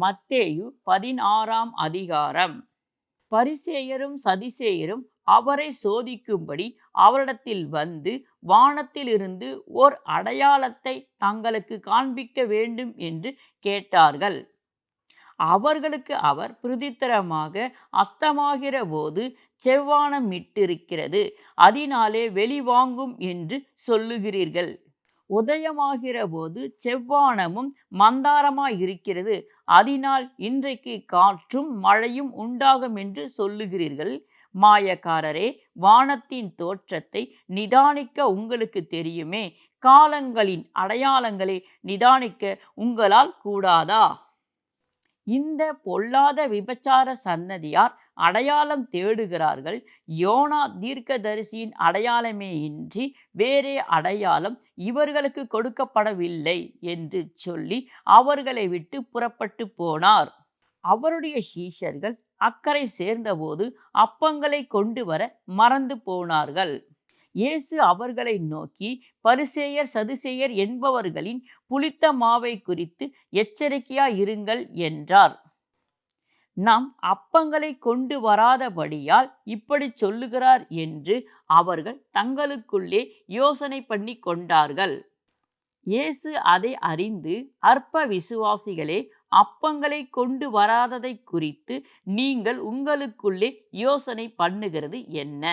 மத்தேயு 16ஆம் அதிகாரம். பரிசேயரும் சதிசேயரும் அவரை சோதிக்கும்படி அவரிடத்தில் வந்து வானத்திலிருந்து ஓர் அடையாளத்தை தங்களுக்கு காண்பிக்க வேண்டும் என்று கேட்டார்கள். அவர்களுக்கு அவர் பிரதித்திரமாக, அஸ்தமாகிற போது செவ்வானம் இட்டிருக்கிறது, அதனாலே வெளிவாங்கும் என்று சொல்லுகிறீர்கள். உதயமாகிற போது செவ்வானமும் மந்தாரமாயிருக்கிறது, அதனால் இன்றைக்கு காற்றும் மழையும் உண்டாகும் என்று சொல்லுகிறீர்கள். மாயக்காரரே, வானத்தின் தோற்றத்தை நிதானிக்க உங்களுக்கு தெரியுமே, காலங்களின் அடையாளங்களை நிதானிக்க உங்களால் கூடாதா? இந்த பொல்லாத விபச்சார சன்னதியார் அடையாளம் தேடுகிறார்கள். யோனா தீர்க்கதரிசியின் அடையாளமே இன்றி வேறே அடையாளம் இவர்களுக்கு கொடுக்கப்படவில்லை என்று சொல்லி அவர்களை விட்டு புறப்பட்டு போனார். அவருடைய சீஷர்கள் அக்கரை சேர்ந்தபோது அப்பங்களை கொண்டு வர மறந்து போனார்கள். இயேசு அவர்களை நோக்கி, பரிசேயர் சதுசேயர் என்பவர்களின் புளித்த மாவை குறித்து எச்சரிக்கையாயிருங்கள் என்றார். நாம் அப்பங்களை கொண்டு வராதபடியால் இப்படி சொல்லுகிறார் என்று அவர்கள் தங்களுக்குள்ளே யோசனை பண்ணி கொண்டார்கள். இயேசு அதை அறிந்து, அற்ப விசுவாசிகளே, அப்பங்களை கொண்டு வராததை குறித்து நீங்கள் உங்களுக்குள்ளே யோசனை பண்ணுகிறது என்ன?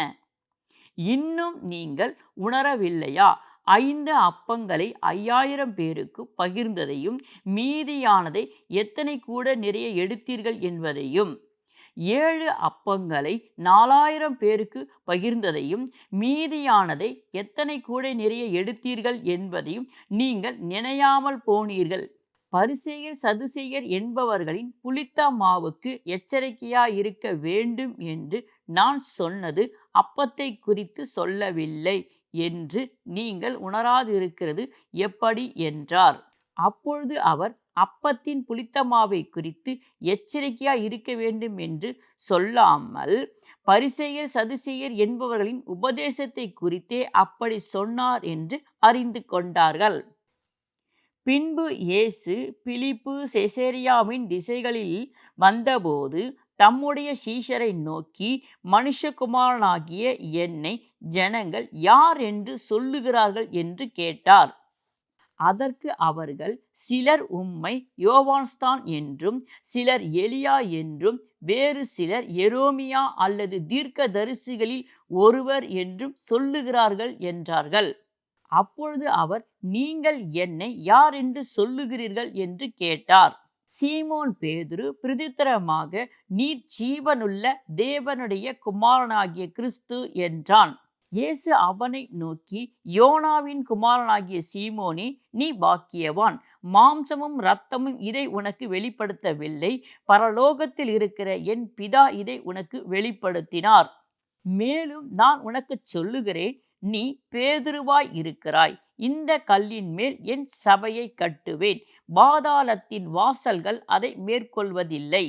இன்னும் நீங்கள் உணரவில்லையா? 5 அப்பங்களை 5000 பேருக்கு பகிர்ந்ததையும் மீதியானதை எத்தனை கூட நிறைய எடுத்தீர்கள் என்பதையும், 7 அப்பங்களை 4000 பேருக்கு பகிர்ந்ததையும் மீதியானதை எத்தனை கூட நிறைய எடுத்தீர்கள் என்பதையும் நீங்கள் நினையாமல் போனீர்கள். பரிசேயர் சதுசேயர் என்பவர்களின் புளித்த மாவுக்கு எச்சரிக்கையாயிருக்க வேண்டும் என்று நான் சொன்னது அப்பத்தை குறித்து சொல்லவில்லை என்று நீங்கள் உணராதிருக்கிறது எப்படி என்றார். அப்பொழுது அவர் அப்பத்தின் புளித்த மாவை குறித்து எச்சரிக்கையாய் இருக்க வேண்டும் என்று சொல்லாமல், பரிசேயர் சதுசேயர் என்பவர்களின் உபதேசத்தை குறித்தே அப்படி சொன்னார் என்று அறிந்து கொண்டார்கள். பின்பு இயேசு பிலிப்பு செசரியாவின் திசைகளில் வந்தபோது தம்முடைய சீஷரை நோக்கி, மனுஷகுமாரனாகிய என்னை ஜனங்கள் யார் என்று சொல்லுகிறார்கள் என்று கேட்டார். அதற்கு அவர்கள், சிலர் உம்மை யோவான்ஸ்தான் என்றும், சிலர் எலியா என்றும், வேறு சிலர் எரோமியா அல்லது தீர்க்கதரிசிகளில் ஒருவர் என்றும் சொல்லுகிறார்கள் என்றார்கள். அப்பொழுது அவர், நீங்கள் என்னை யார் என்று சொல்லுகிறீர்கள் என்று கேட்டார். சீமோன் பேதுரு பிரதித்திரமாக, நீர் ஜீவனுள்ள தேவனுடைய குமாரனாகிய கிறிஸ்து என்றான். இயேசு அவனை நோக்கி, யோனாவின் குமாரனாகிய சீமோனே, நீ பாக்கியவான். மாம்சமும் இரத்தமும் இதை உனக்கு வெளிப்படுத்தவில்லை, பரலோகத்தில் இருக்கிற என் பிதா இதை உனக்கு வெளிப்படுத்தினார். மேலும் நான் உனக்கு சொல்லுகிறேன், நீ பேதுருவாய் இருக்கிறாய். இந்த கல்லின் மேல் என் சபையை கட்டுவேன், பாதாளத்தின் வாசல்கள் அதை மேற்கொள்வதில்லை.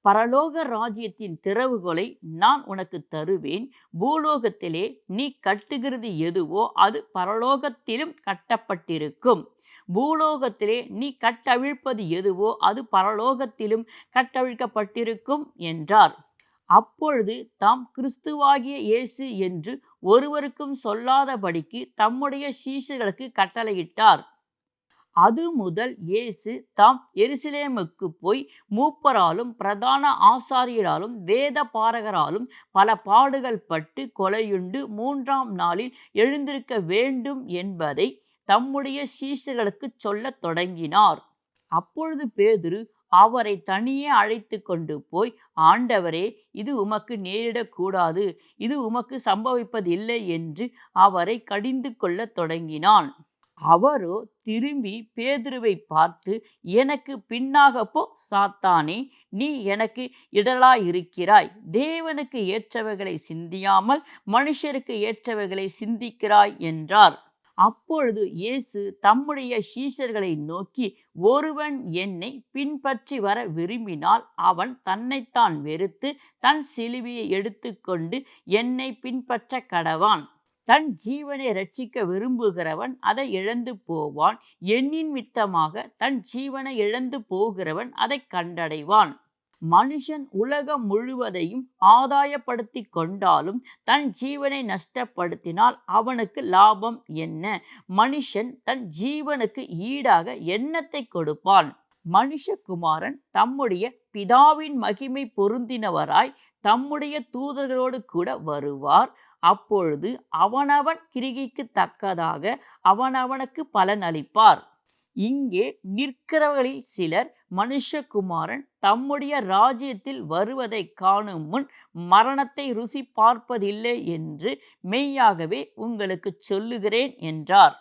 பரலோக ராஜ்யத்தின் திறவுகோலை நான் உனக்கு தருவேன். பூலோகத்திலே நீ கட்டுகிறது எதுவோ அது பரலோகத்திலும் கட்டப்பட்டிருக்கும், பூலோகத்திலே நீ கட்டவிழ்ப்பது எதுவோ அது பரலோகத்திலும் கட்டவிழ்க்கப்பட்டிருக்கும் என்றார். அப்பொழுது தாம் கிறிஸ்துவாகிய இயேசு என்று ஒருவருக்கும் சொல்லாதபடிக்கு தம்முடைய சீஷர்களுக்கு கட்டளையிட்டார். அது முதல் இயேசு தாம் எருசலேமுக்கு போய் மூப்பராலும் பிரதான ஆசாரியராலும் வேத பாரகராலும் பல பாடுகள் பட்டு கொலையுண்டு 3ஆம் நாளில் எழுந்திருக்க வேண்டும் என்பதை தம்முடைய சீஷர்களுக்கு சொல்லத் தொடங்கினார். அப்பொழுது பேதுரு அவரை தனியே அழைத்து கொண்டு போய், ஆண்டவரே, இது உமக்கு நேரிடக்கூடாது, இது உமக்கு சம்பவிப்பதில்லை என்று அவரை கடிந்து கொள்ளத் தொடங்கினான். அவரோ திரும்பி பேதுருவை பார்த்து, எனக்கு பின்னாக போ சாத்தானே, நீ எனக்கு இடலாயிருக்கிறாய். தேவனுக்கு ஏற்றவைகளை சிந்தியாமல் மனுஷருக்கு ஏற்றவைகளை சிந்திக்கிறாய் என்றார். அப்பொழுது இயேசு தம்முடைய சீஷர்களை நோக்கி, ஒருவன் என்னை பின்பற்றி வர விரும்பினால் அவன் தன்னைத்தான் வெறுத்து தன் சிலுவையை எடுத்துக்கொண்டு என்னை பின்பற்ற கடவான். தன் ஜீவனை ரட்சிக்க விரும்புகிறவன் அதை இழந்து போவான். எண்ணின் மித்தமாக தன் ஜீவனை இழந்து போகிறவன் அதை கண்டடைவான். மனுஷன் உலகம் முழுவதையும் ஆதாயப்படுத்திக் கொண்டாலும் தன் ஜீவனை நஷ்டப்படுத்தினால் அவனுக்கு லாபம் என்ன? மனுஷன் தன் ஜீவனுக்கு ஈடாக என்னத்தை கொடுப்பான்? மனுஷகுமாரன் தம்முடைய பிதாவின் மகிமை பொருந்தினவராய் தம்முடைய தூதர்களோடு கூட வருவார். அப்பொழுது அவனவன் கிரிகைக்கு தக்கதாக அவனவனுக்கு பலன் அளிப்பார். இங்கே நிற்கிறவர்களில் சிலர் மனுஷகுமாரன் தம்முடைய ராஜ்யத்தில் வருவதை காணும் முன் மரணத்தை ருசி பார்ப்பதில்லை என்று மெய்யாகவே உங்களுக்கு சொல்லுகிறேன் என்றார்.